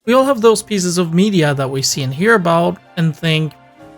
We all have those pieces of media that we see and hear about and think,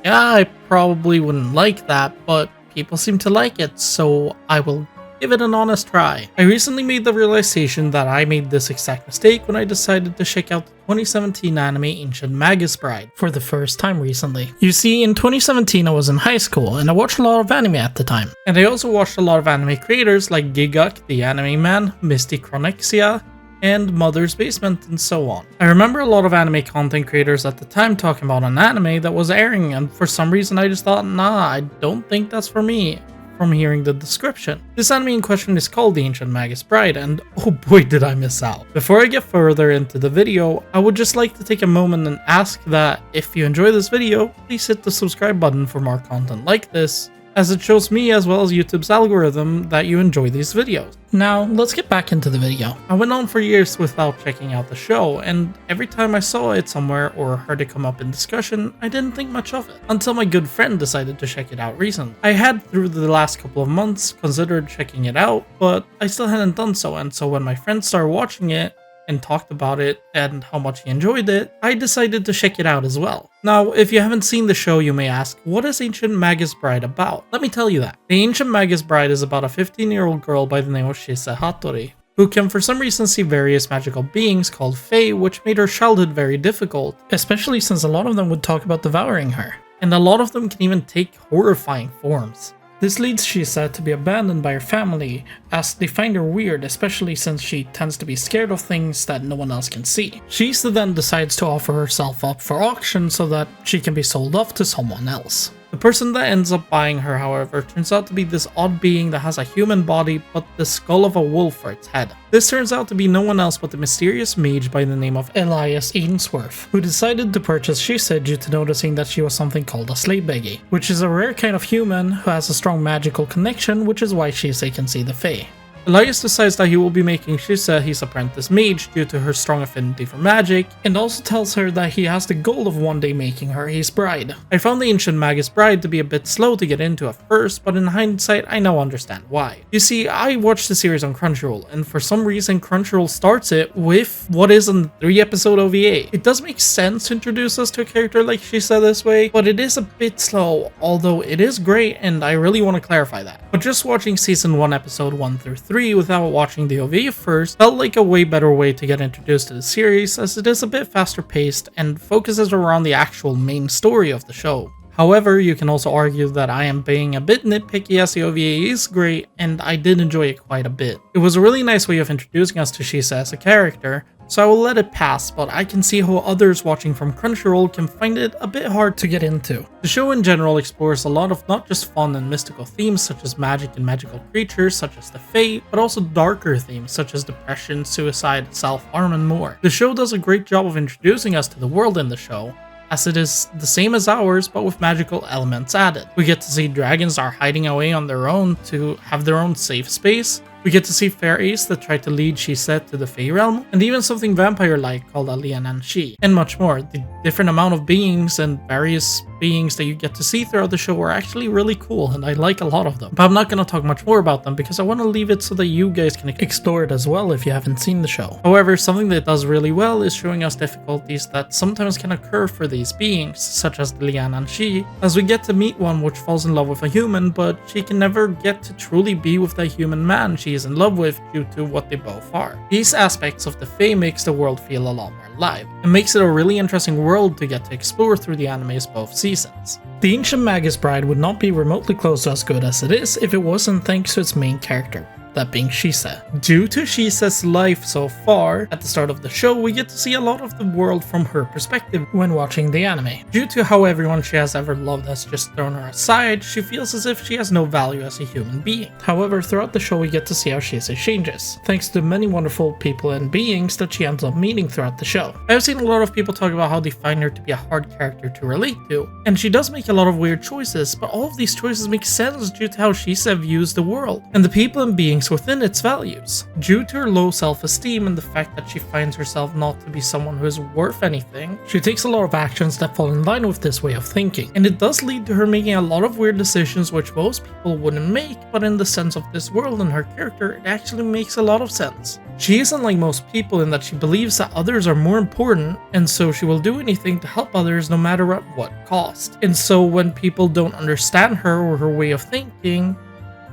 yeah, I probably wouldn't like that, but people seem to like it, so I will give it an honest try. I recently made the realization that I made this exact mistake when I decided to check out the 2017 anime Ancient Magus Bride for the first time recently. You see, in 2017 I was in high school and I watched a lot of anime at the time. And I also watched a lot of anime creators like Giguk, the Anime Man, Misty Chronexia, and Mother's Basement, and so on. I remember a lot of anime content creators at the time talking about an anime that was airing, and for some reason I just thought, nah, I don't think that's for me, from hearing the description. This anime in question is called The Ancient Magus Bride, and oh boy did I miss out. Before I get further into the video, I would just like to take a moment and ask that if you enjoy this video, please hit the subscribe button for more content like this, as it shows me as well as YouTube's algorithm that you enjoy these videos. Now, let's get back into the video. I went on for years without checking out the show, and every time I saw it somewhere or heard it come up in discussion, I didn't think much of it, until my good friend decided to check it out recently. I had, through the last couple of months, considered checking it out, but I still hadn't done so, and so when my friend started watching it, and talked about it and how much he enjoyed it, I decided to check it out as well. Now, if you haven't seen the show, you may ask, what is Ancient Magus Bride about? Let me tell you that. The Ancient Magus Bride is about a 15-year-old girl by the name of Shise Hattori, who can for some reason see various magical beings called Fae, which made her childhood very difficult, especially since a lot of them would talk about devouring her. And a lot of them can even take horrifying forms. This leads Shisa to be abandoned by her family, as they find her weird, especially since she tends to be scared of things that no one else can see. Shisa then decides to offer herself up for auction so that she can be sold off to someone else. The person that ends up buying her, however, turns out to be this odd being that has a human body but the skull of a wolf for its head. This turns out to be no one else but the mysterious mage by the name of Elias Ainsworth, who decided to purchase Shisa due to noticing that she was something called a slave beggy, which is a rare kind of human who has a strong magical connection, which is why Shisa can see the Fae. Elias decides that he will be making Shisa his apprentice mage due to her strong affinity for magic, and also tells her that he has the goal of one day making her his bride. I found the Ancient Magus Bride to be a bit slow to get into at first, but in hindsight I now understand why. You see, I watched the series on Crunchyroll, and for some reason Crunchyroll starts it with what is a 3-episode OVA. It does make sense to introduce us to a character like Shisa this way, but it is a bit slow, although it is great and I really want to clarify that. But just watching season 1 episode 1 through 3 without watching the OVA first felt like a way better way to get introduced to the series, as it is a bit faster paced and focuses around the actual main story of the show. However, you can also argue that I am being a bit nitpicky, as the OVA is great and I did enjoy it quite a bit. It was a really nice way of introducing us to Shisa as a character, so I will let it pass, but I can see how others watching from Crunchyroll can find it a bit hard to get into. The show in general explores a lot of not just fun and mystical themes such as magic and magical creatures such as the Fae, but also darker themes such as depression, suicide, self-harm, and more. The show does a great job of introducing us to the world in the show, as it is the same as ours but with magical elements added. We get to see dragons are hiding away on their own to have their own safe space. We get to see fairies that try to lead Shisa to the Fae realm, and even something vampire-like called a Liananshi, and much more. The different amount of beings and various beings that you get to see throughout the show are actually really cool, and I like a lot of them. But I'm not going to talk much more about them because I want to leave it so that you guys can explore it as well if you haven't seen the show. However, something that it does really well is showing us difficulties that sometimes can occur for these beings, such as the Liananshi, as we get to meet one which falls in love with a human, but she can never get to truly be with the human man she is in love with due to what they both are. These aspects of the Fae makes the world feel a lot more alive, and makes it a really interesting world to get to explore through the anime's both seasons. The Ancient Magus Bride would not be remotely close to as good as it is if it wasn't thanks to its main character, that being Shisa. Due to Shisa's life so far, at the start of the show we get to see a lot of the world from her perspective when watching the anime. Due to how everyone she has ever loved has just thrown her aside, she feels as if she has no value as a human being. However, throughout the show we get to see how Shisa changes, thanks to the many wonderful people and beings that she ends up meeting throughout the show. I've seen a lot of people talk about how they find her to be a hard character to relate to, and she does make a lot of weird choices, but all of these choices make sense due to how Shisa views the world, and the people and beings things within its values. Due to her low self-esteem and the fact that she finds herself not to be someone who is worth anything, she takes a lot of actions that fall in line with this way of thinking, and it does lead to her making a lot of weird decisions which most people wouldn't make, but in the sense of this world and her character, it actually makes a lot of sense. She isn't like most people in that she believes that others are more important, and so she will do anything to help others no matter at what cost. And so when people don't understand her or her way of thinking,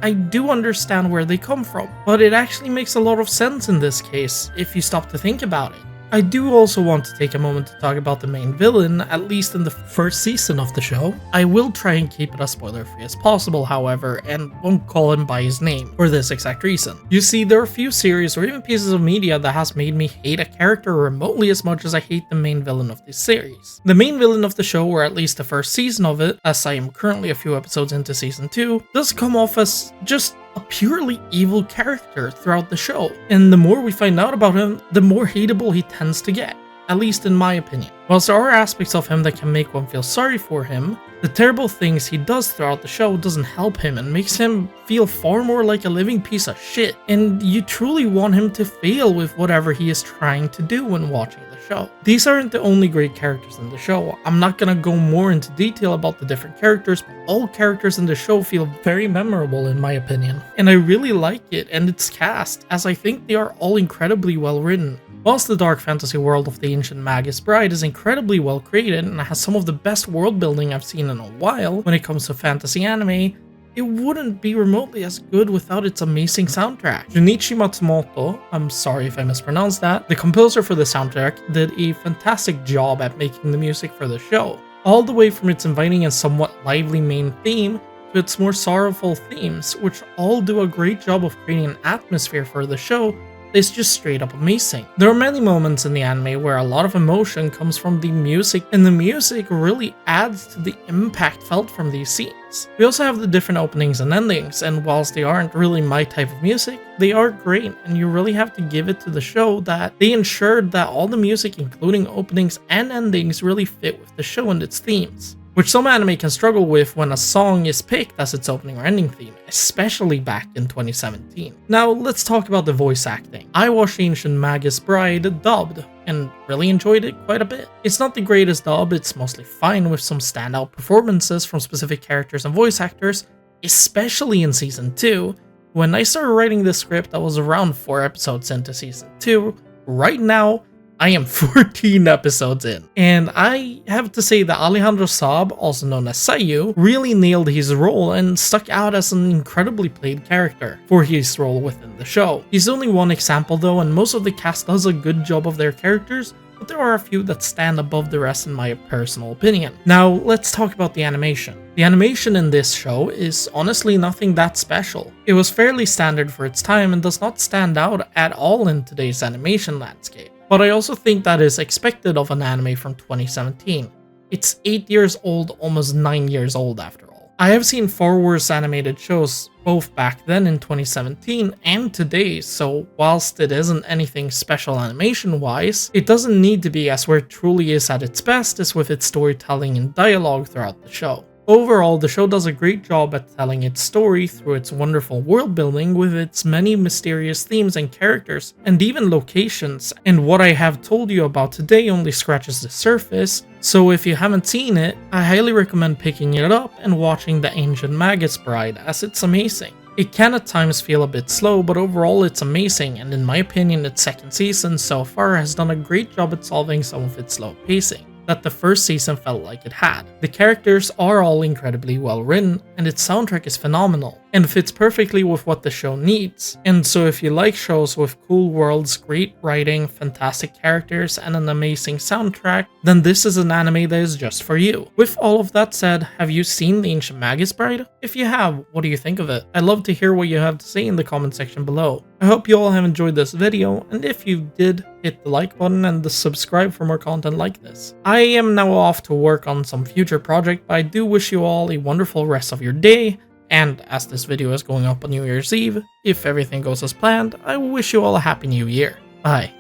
I do understand where they come from. But it actually makes a lot of sense in this case, if you stop to think about it. I do also want to take a moment to talk about the main villain, at least in the first season of the show. I will try and keep it as spoiler-free as possible, however, and won't call him by his name for this exact reason. You see, there are a few series or even pieces of media that has made me hate a character remotely as much as I hate the main villain of this series. The main villain of the show, or at least the first season of it, as I am currently a few episodes into season 2, does come off as just a purely evil character throughout the show, and the more we find out about him, the more hateable he tends to get, at least in my opinion. Whilst there are aspects of him that can make one feel sorry for him, the terrible things he does throughout the show doesn't help him and makes him feel far more like a living piece of shit, and you truly want him to fail with whatever he is trying to do when watching the show. These aren't the only great characters in the show. I'm not gonna go more into detail about the different characters, but all characters in the show feel very memorable in my opinion, and I really like it and its cast, as I think they are all incredibly well written. Whilst the dark fantasy world of the Ancient Magus Bride is incredibly well created and has some of the best world building I've seen in a while when it comes to fantasy anime, it wouldn't be remotely as good without its amazing soundtrack. Junichi Matsumoto, I'm sorry if I mispronounced that, the composer for the soundtrack, did a fantastic job at making the music for the show, all the way from its inviting and somewhat lively main theme to its more sorrowful themes, which all do a great job of creating an atmosphere for the show. It's just straight up amazing. There are many moments in the anime where a lot of emotion comes from the music, and the music really adds to the impact felt from these scenes. We also have the different openings and endings, and whilst they aren't really my type of music, they are great, and you really have to give it to the show that they ensured that all the music, including openings and endings, really fit with the show and its themes, which some anime can struggle with when a song is picked as its opening or ending theme, especially back in 2017. Now let's talk about the voice acting. I watched Ancient Magus Bride dubbed, and really enjoyed it quite a bit. It's not the greatest dub, it's mostly fine with some standout performances from specific characters and voice actors, especially in season 2. When I started writing this script, I was around 4 episodes into season 2. Right now, I am 14 episodes in, and I have to say that Alejandro Saab, also known as Sayu, really nailed his role and stuck out as an incredibly played character for his role within the show. He's only one example though, and most of the cast does a good job of their characters, but there are a few that stand above the rest in my personal opinion. Now let's talk about the animation. The animation in this show is honestly nothing that special. It was fairly standard for its time and does not stand out at all in today's animation landscape. But I also think that is expected of an anime from 2017. It's 8 years old, almost 9 years old after all. I have seen far worse animated shows both back then in 2017 and today, so whilst it isn't anything special animation wise, it doesn't need to be, as where it truly is at its best is with its storytelling and dialogue throughout the show. Overall, the show does a great job at telling its story through its wonderful world building with its many mysterious themes and characters, and even locations, and what I have told you about today only scratches the surface, so if you haven't seen it, I highly recommend picking it up and watching the Ancient Magus Bride, as it's amazing. It can at times feel a bit slow, but overall it's amazing, and in my opinion its second season so far has done a great job at solving some of its slow pacing that the first season felt like it had. The characters are all incredibly well written, and its soundtrack is phenomenal, and fits perfectly with what the show needs. And so if you like shows with cool worlds, great writing, fantastic characters, and an amazing soundtrack, then this is an anime that is just for you. With all of that said, have you seen the Ancient Magus Bride? If you have, what do you think of it? I'd love to hear what you have to say in the comment section below. I hope you all have enjoyed this video, and if you did, hit the like button and the subscribe for more content like this. I am now off to work on some future project, but I do wish you all a wonderful rest of your day, and as this video is going up on New Year's Eve, if everything goes as planned, I wish you all a happy new year. Bye.